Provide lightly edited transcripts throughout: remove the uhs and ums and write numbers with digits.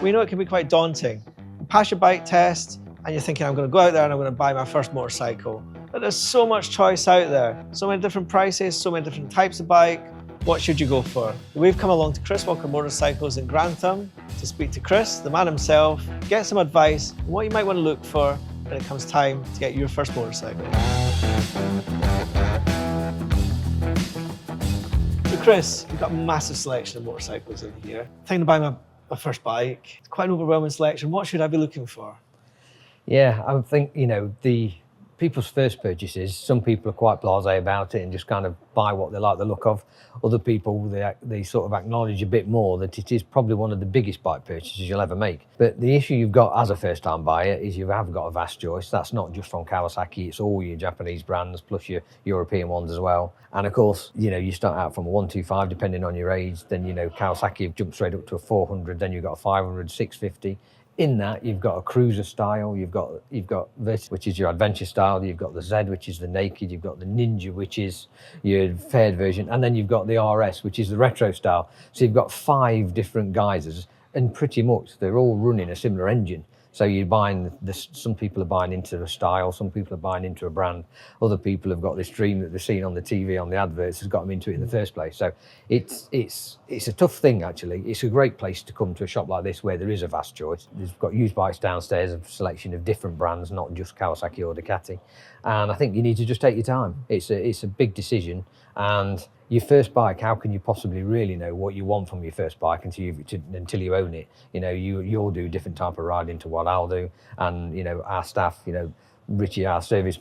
We know it can be quite daunting. You pass your bike test and you're thinking, I'm going to go out there and I'm going to buy my first motorcycle. But there's so much choice out there, so many different prices, so many different types of bike. What should you go for? We've come along to Chris Walker Motorcycles in Grantham to speak to Chris, the man himself, get some advice on what you might want to look for when it comes time to get your first motorcycle. So Chris, you've got a massive selection of motorcycles in here. Thinking to buy my first bike. It's quite an overwhelming selection. What should I be looking for? Yeah, I think, the people's first purchases, some people are quite blasé about it and just kind of buy what they like the look of. Other people, they sort of acknowledge a bit more that it is probably one of the biggest bike purchases you'll ever make. But the issue you've got as a first-time buyer is you have got a vast choice. That's not just from Kawasaki, it's all your Japanese brands plus your European ones as well. And of course, you start out from a 125 depending on your age, then Kawasaki have jumped straight up to a 400, then you've got a 500, 650. In that, you've got a cruiser style, you've got this, which is your adventure style, you've got the Z, which is the naked, you've got the Ninja, which is your fared version, and then you've got the RS, which is the retro style. So you've got 5 different guises, and pretty much they're all running a similar engine. So you're buying this, some people are buying into a style, some people are buying into a brand, other people have got this dream that they've seen on the TV, on the adverts, has got them into it in the first place. So it's a tough thing actually. It's a great place to come to a shop like this where there is a vast choice. They've got used bikes downstairs, a selection of different brands, not just Kawasaki or Ducati. And I think you need to just take your time. It's a big decision, and your first bike, how can you possibly really know what you want from your first bike until you own it? You'll do different type of riding to what I'll do, and our staff, Richie, our service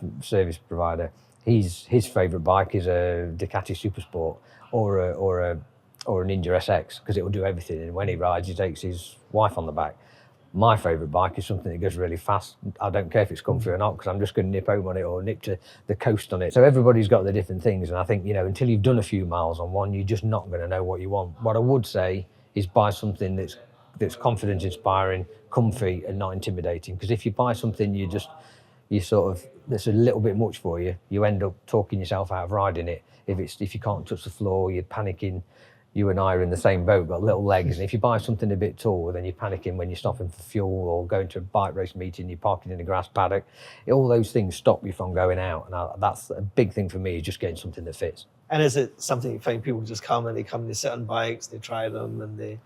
provider, his favourite bike is a Ducati Supersport or a Ninja SX because it will do everything. And when he rides, he takes his wife on the back. My favourite bike is something that goes really fast. I don't care if it's comfy or not because I'm just going to nip home on it or nip to the coast on it. So everybody's got their different things, and I think until you've done a few miles on one, you're just not going to know what you want. What I would say is buy something that's confidence inspiring, comfy, and not intimidating. Because if you buy something that's a little bit much for you, you end up talking yourself out of riding it. If you can't touch the floor, you're panicking. You and I are in the same boat, got little legs, and if you buy something a bit tall, then you're panicking when you're stopping for fuel or going to a bike race meeting, you're parking in a grass paddock. All those things stop you from going out, and that's a big thing for me, is just getting something that fits. And is it something you find people just come and they sit on bikes, they try them, and they...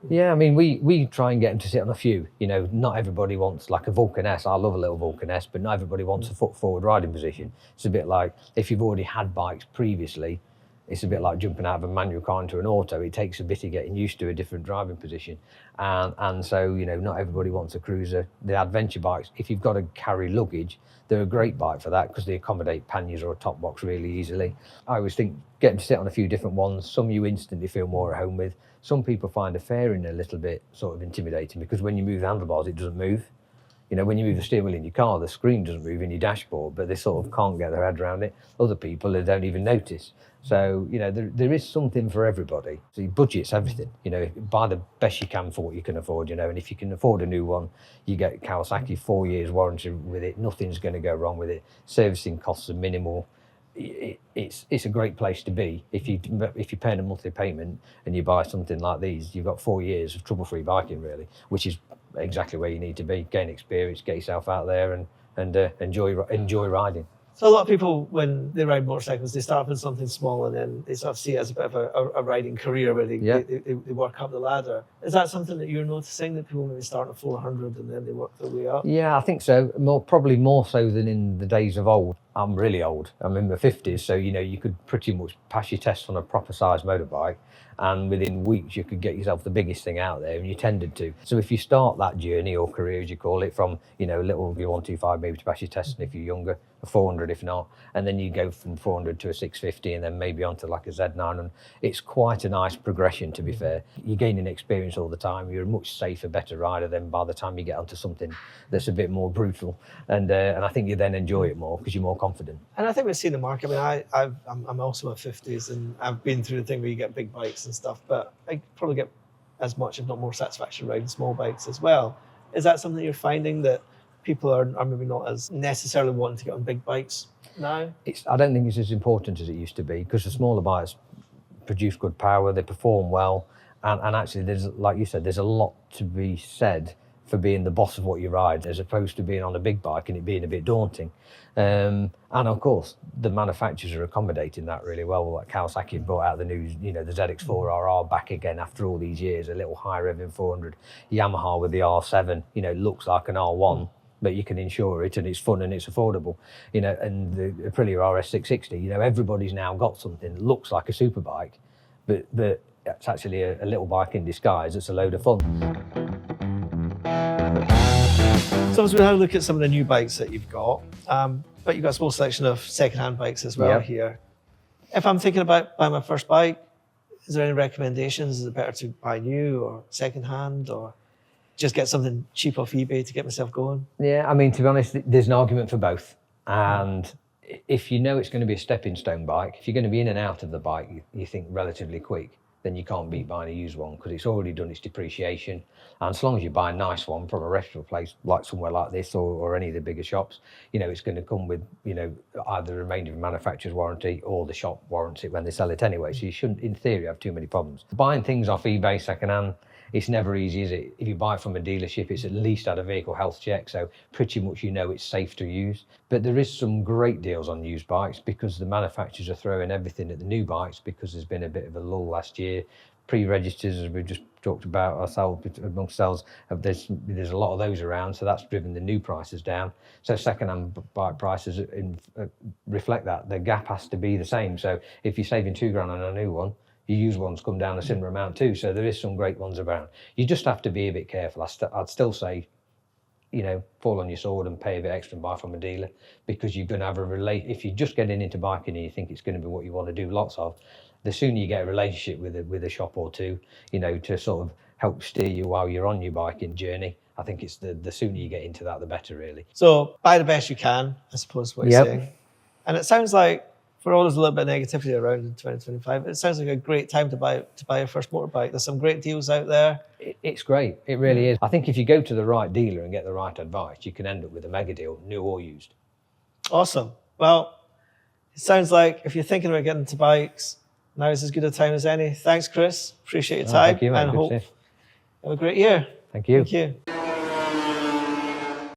Yeah, I mean, we try and get them to sit on a few. Not everybody wants like a Vulcan S. I love a little Vulcan S, but not everybody wants a foot forward riding position. It's a bit like if you've already had bikes previously, it's a bit like jumping out of a manual car into an auto. It takes a bit of getting used to a different driving position. And so, not everybody wants a cruiser. The adventure bikes, if you've got to carry luggage, they're a great bike for that because they accommodate panniers or a top box really easily. I always think getting to sit on a few different ones, some you instantly feel more at home with. Some people find a fairing a little bit sort of intimidating because when you move the handlebars, it doesn't move. When you move the steering wheel in your car, the screen doesn't move in your dashboard, but they sort of can't get their head around it. Other people, they don't even notice. So, there is something for everybody. So your budget's everything. Buy the best you can for what you can afford, and if you can afford a new one, you get Kawasaki 4 years warranty with it. Nothing's going to go wrong with it. Servicing costs are minimal. It's a great place to be. If you're paying a monthly payment and you buy something like these, you've got 4 years of trouble-free biking really, which is exactly where you need to be. Gain experience, get yourself out there and enjoy riding. So a lot of people, when they ride motorcycles, they start off with something small and then they sort of see it as a bit of a riding career where they work up the ladder. Is that something that you're noticing, that people maybe start at 400 and then they work their way up? Yeah, I think so. Probably more so than in the days of old. I'm really old. I'm in my 50s, so you could pretty much pass your test on a proper sized motorbike, and within weeks you could get yourself the biggest thing out there, and you tended to. So if you start that journey or career, as you call it, from little 125 maybe to pass your test, and if you're younger, a 400 if not, and then you go from 400 to a 650 and then maybe onto like a Z900. It's quite a nice progression, to be fair. You're gaining experience all the time. You're a much safer, better rider than by the time you get onto something that's a bit more brutal, and I think you then enjoy it more because you're more confident. And I think we see the market. I mean, I'm also in my 50s, and I've been through the thing where you get big bikes and stuff, but I probably get as much, if not more, satisfaction riding small bikes as well. Is that something you're finding, that people are maybe not as necessarily wanting to get on big bikes now? I don't think it's as important as it used to be, because the smaller bikes produce good power, they perform well, And actually, there's, like you said, there's a lot to be said for being the boss of what you ride, as opposed to being on a big bike and it being a bit daunting. And of course, the manufacturers are accommodating that really well. Like Kawasaki have brought out the new, the ZX4RR back again after all these years, a little high revving 400. Yamaha with the R7, looks like an R1, but you can insure it and it's fun and it's affordable. And the Aprilia RS660, everybody's now got something that looks like a superbike, but it's actually a little bike in disguise. It's a load of fun. So as we had a look at some of the new bikes that you've got, but you've got a small selection of second-hand bikes as well here. If I'm thinking about buying my first bike, is there any recommendations? Is it better to buy new or second-hand, or just get something cheap off eBay to get myself going? Yeah, I mean, to be honest, there's an argument for both. And if you know it's going to be a stepping stone bike, if you're going to be in and out of the bike, you think relatively quick, then you can't beat buying a used one because it's already done its depreciation. And as long as you buy a nice one from a reputable place, like somewhere like this or any of the bigger shops, it's going to come with, either the remainder of the manufacturer's warranty or the shop warranty when they sell it anyway. So you shouldn't, in theory, have too many problems. Buying things off eBay secondhand, it's never easy, is it? If you buy it from a dealership, it's at least had a vehicle health check, so pretty much it's safe to use. But there is some great deals on used bikes because the manufacturers are throwing everything at the new bikes because there's been a bit of a lull last year. Pre-registers, as we've just talked about amongst ourselves, there's a lot of those around, so that's driven the new prices down. So second-hand bike prices reflect that. The gap has to be the same. So if you're saving £2,000 on a new one, your used ones come down a similar amount too. So there is some great ones around. You just have to be a bit careful. I'd still say, fall on your sword and pay a bit extra and buy from a dealer, because you're going to have if you're just getting into biking and you think it's going to be what you want to do lots of, the sooner you get a relationship with a shop or two, to sort of help steer you while you're on your biking journey, I think it's the sooner you get into that, the better, really. So buy the best you can, I suppose, what you're saying. And it sounds like, for all there's a little bit of negativity around in 2025, it sounds like a great time to buy your first motorbike. There's some great deals out there. It's great. It really is. I think if you go to the right dealer and get the right advice, you can end up with a mega deal, new or used. Awesome. Well, it sounds like if you're thinking about getting into bikes, now is as good a time as any. Thanks, Chris. Appreciate your time. Thank you, mate. And hope you have a great year. Thank you. Thank you.